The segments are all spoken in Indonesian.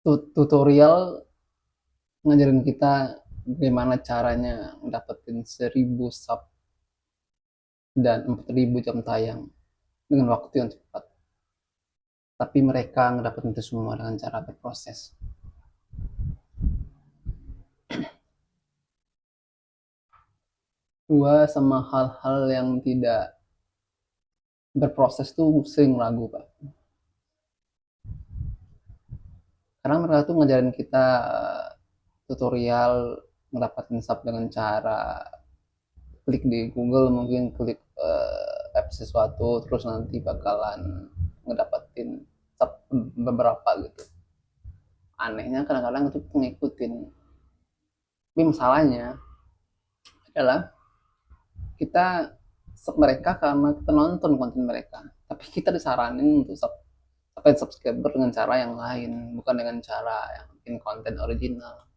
tutorial ngajarin kita bagaimana caranya dapetin 1000 sub dan 4000 jam tayang dengan waktu yang cepat. Tapi mereka ngedapetin itu semua dengan cara berproses. Gua sama hal-hal yang tidak berproses tuh sering ragu, Pak. Karena mereka tuh ngajarin kita tutorial mendapatkan sub dengan cara klik di Google, mungkin klik app sesuatu terus nanti bakalan ngedapetin sub beberapa gitu. Anehnya kadang-kadang itu ngikutin. Tapi masalahnya adalah kita sub mereka karena kita nonton konten mereka. Tapi kita disaranin untuk subscriber dengan cara yang lain, bukan dengan cara yang bikin konten original.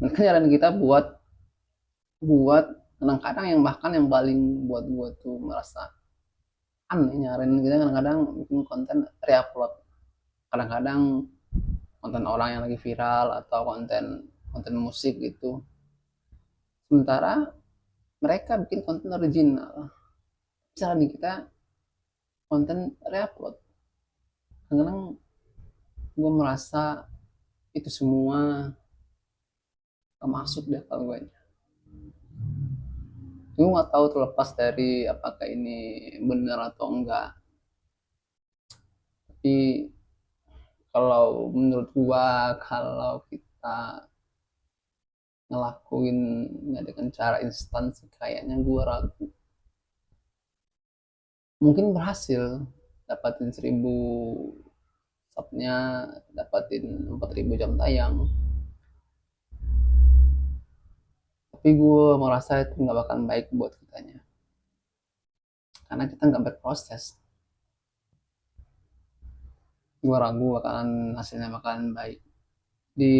Mereka nyaranin kita buat buat kadang-kadang yang bahkan yang paling buat gue tuh merasa aneh, nyaranin kita kadang-kadang bikin konten reupload, kadang-kadang konten orang yang lagi viral atau konten konten musik gitu, sementara mereka bikin konten original. Cara di kita konten reupload, kadang-kadang gue merasa itu semua gak masuk deh kalau gue. Gue nggak tahu terlepas dari apakah ini benar atau enggak, tapi kalau menurut gua kalau kita ngelakuin dengan cara instan sih kayaknya gua ragu. Mungkin berhasil dapatin 1000 subnya, dapatin 4000 jam tayang, tapi gua merasa itu nggak bakal baik buat kitanya karena kita nggak berproses. Gua ragu bakalan hasilnya bakalan baik. Di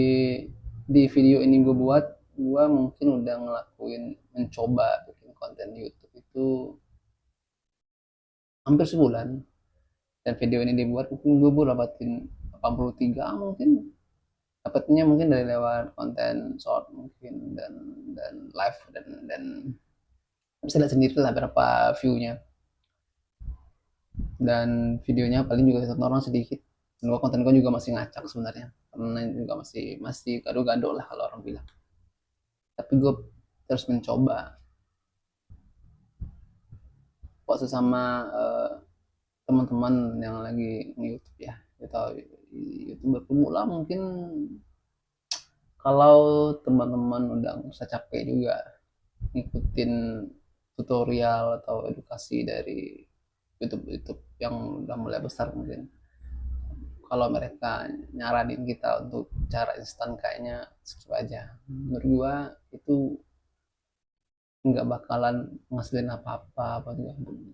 di video ini gue buat, gue mungkin udah ngelakuin mencoba bikin konten YouTube itu hampir sebulan, dan video ini dibuat mungkin gue baru dapatin 83 mungkin, dapatnya mungkin dari lewat konten short mungkin, dan live, dan bisa lihat sendiri lah berapa view-nya, dan videonya paling juga ditonton orang sedikit, dan gua konten gue juga masih ngacak sebenarnya karena juga masih masih gado-gado lah kalau orang bilang, tapi gue terus mencoba kok sesama teman-teman yang lagi nge-YouTube ya, atau youtuber pemula mungkin. Kalau teman-teman udah usah capek juga ngikutin tutorial atau edukasi dari YouTube YouTube yang udah mulai besar, mungkin kalau mereka nyaranin kita untuk cara instan kayaknya skip aja. Menurut gua itu nggak bakalan ngasilin apa-apa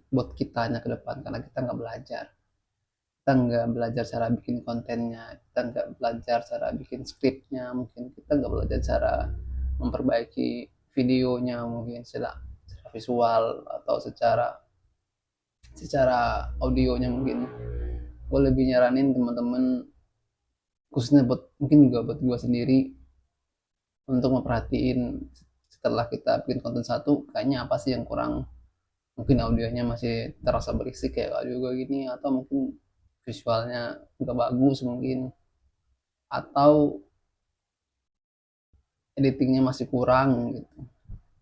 buat kitanya ke depan, karena kita nggak belajar. Kita nggak belajar cara bikin kontennya, kita nggak belajar cara bikin skripnya, mungkin kita nggak belajar cara memperbaiki videonya, mungkin secara visual atau secara secara audionya. Mungkin gue lebih nyaranin teman-teman, khususnya buat mungkin juga buat gue sendiri, untuk memperhatiin setelah kita bikin konten satu kayaknya apa sih yang kurang. Mungkin audionya masih terasa berisik kayak audio gue gini, atau mungkin visualnya nggak bagus mungkin, atau editingnya masih kurang gitu,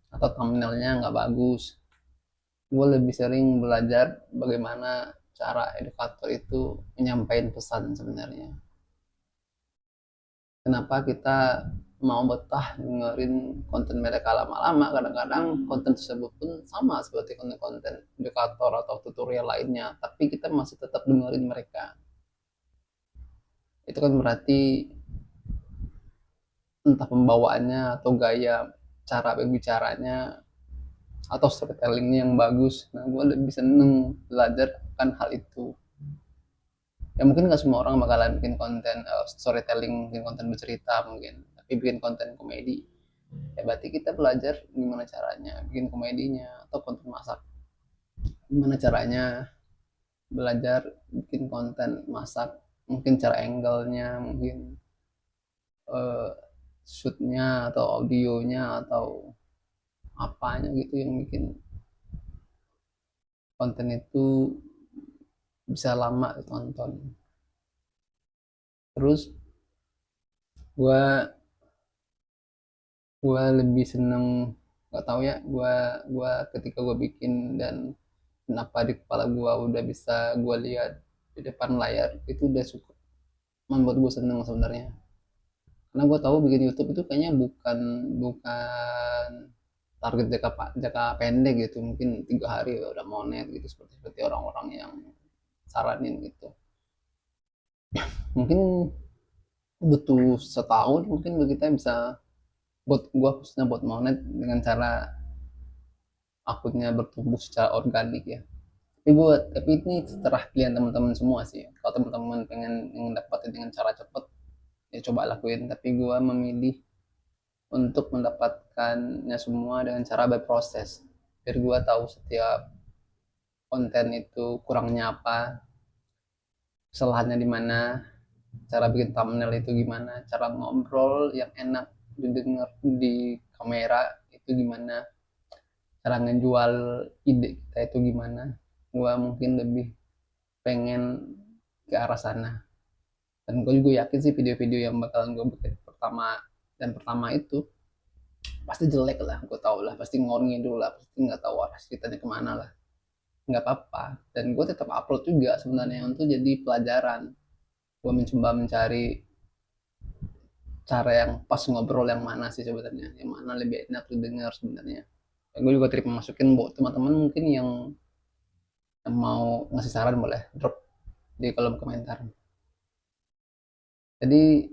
atau thumbnailnya nggak bagus. Gue lebih sering belajar bagaimana cara edukator itu menyampaikan pesan sebenarnya. Kenapa kita mau betah dengerin konten mereka lama-lama, kadang-kadang konten tersebut pun sama seperti konten-konten edukator atau tutorial lainnya, tapi kita masih tetap dengerin mereka. Itu kan berarti entah pembawaannya atau gaya cara berbicaranya atau storytellingnya yang bagus. Nah, gue lebih seneng belajar akan hal itu. Ya mungkin nggak semua orang bakalan bikin konten storytelling, bikin konten bercerita mungkin, tapi bikin konten komedi, ya berarti kita belajar gimana caranya bikin komedinya. Atau konten masak, gimana caranya belajar bikin konten masak mungkin cara angle-nya, mungkin uh, shootnya atau audionya atau apanya gitu yang bikin konten itu bisa lama ditonton. Terus gua gua lebih seneng, nggak tahu ya, gua ketika gua bikin dan kenapa di kepala gua udah bisa gua lihat di depan layar, itu udah cukup membuat gua seneng sebenarnya. Karena gua tahu bikin YouTube itu kayaknya bukan bukan target jangka pendek gitu, mungkin 3 hari udah monet gitu, seperti seperti orang-orang yang saranin gitu. Mungkin butuh setahun mungkin kita bisa, buat gua khususnya buat monet, dengan cara akunnya bertumbuh secara organik ya. Tapi ini terserah pilihan teman-teman semua sih. Kalau teman-teman pengen dapatin dengan cara cepet, ya coba lakuin. Tapi gue memilih untuk mendapatkannya semua dengan cara berproses. Biar gue tahu setiap konten itu kurangnya apa, kesalahannya di mana, cara bikin thumbnail itu gimana, cara ngobrol yang enak didengar di kamera itu gimana, cara ngejual ide kita itu gimana. Gue mungkin lebih pengen ke arah sana. Dan gue juga yakin sih video-video yang bakalan gue bikin pertama itu pasti jelek lah, gue tau lah, pasti ngorngin dulu lah, pasti nggak tahu arah ceritanya kemana lah. Nggak apa-apa, dan gue tetap upload juga sebenarnya untuk jadi pelajaran. Gue mencoba mencari cara yang pas ngobrol yang mana sih sebenarnya, yang mana lebih enak didengar sebenarnya. Dan gue juga terima masukin buat teman-teman mungkin yang mau ngasih saran, boleh drop di kolom komentar. Jadi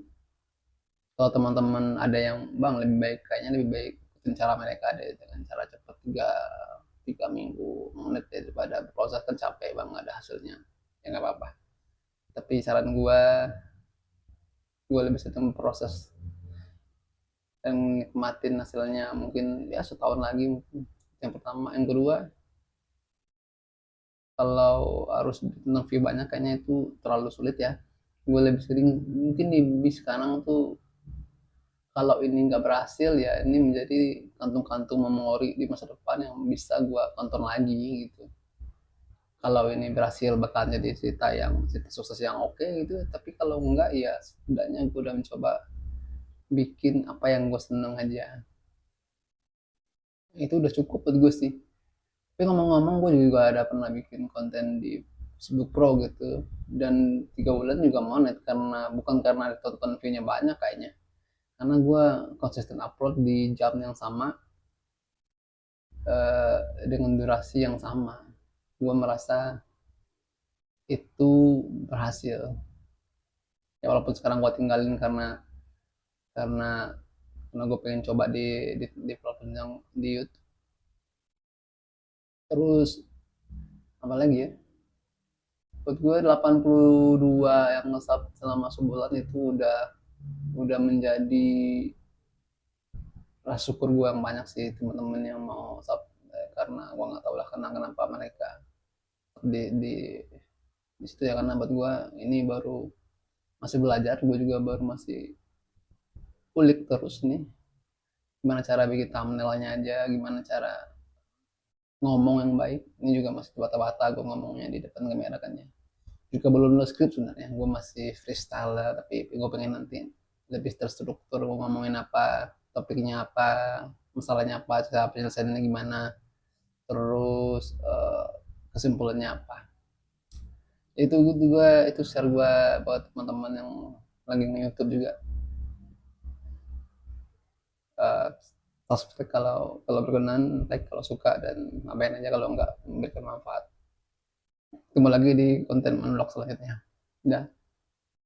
kalau teman-teman ada yang bang lebih baik, kayaknya lebih baik ikutin cara mereka deh, dengan cara cepat, 3 minggu menit daripada proses, kan capek bang nggak ada hasilnya, ya nggak apa-apa. Tapi saran gue lebih senang proses dan nikmatin hasilnya, mungkin ya setahun lagi mungkin. Yang pertama, yang kedua, kalau harus tentang view banyak kayaknya itu terlalu sulit ya. Gue lebih sering mungkin di sekarang tuh, kalau ini nggak berhasil ya ini menjadi kantung-kantung memori di masa depan yang bisa gue tonton lagi gitu. Kalau ini berhasil bakal jadi cerita sukses yang oke gitu, tapi kalau enggak ya setidaknya gue udah mencoba bikin apa yang gue seneng aja, itu udah cukup buat gue sih. Tapi ngomong-ngomong, gue juga ada pernah bikin konten di Facebook Pro gitu, dan 3 bulan juga monet, karena bukan karena tonton view-nya banyak kayaknya, karena gue konsisten upload di jam yang sama, eh, dengan durasi yang sama. Gue merasa itu berhasil ya, walaupun sekarang gue tinggalin karena karena gue pengen coba di platform yang di YouTube. Terus apa lagi ya, buat gue 82 yang nge-sub selama sebulan itu udah menjadi rasa syukur gue yang banyak sih, teman-teman yang mau sub. Karena gue nggak tahu lah kenapa mereka di di situ ya, karena buat gue ini baru masih belajar, gue juga baru masih kulik terus nih, gimana cara bikin thumbnailnya aja, gimana cara ngomong yang baik. Ini juga masih bata-bata gue ngomongnya di depan kamera kan ya, juga belum nulis skrip sebenarnya, gue masih freestyle lah, tapi gue pengen nanti lebih terstruktur, gue ngomongin apa, topiknya apa, masalahnya apa, cara penyelesaiannya gimana, terus kesimpulannya apa. Itu juga itu share gue buat teman-teman yang lagi nge-YouTube juga. uh, Subscribe kalau kalau berkenan, like kalau suka, dan ngapain aja kalau enggak memberikan manfaat. Ketemu lagi di konten monolog selanjutnya. Udah.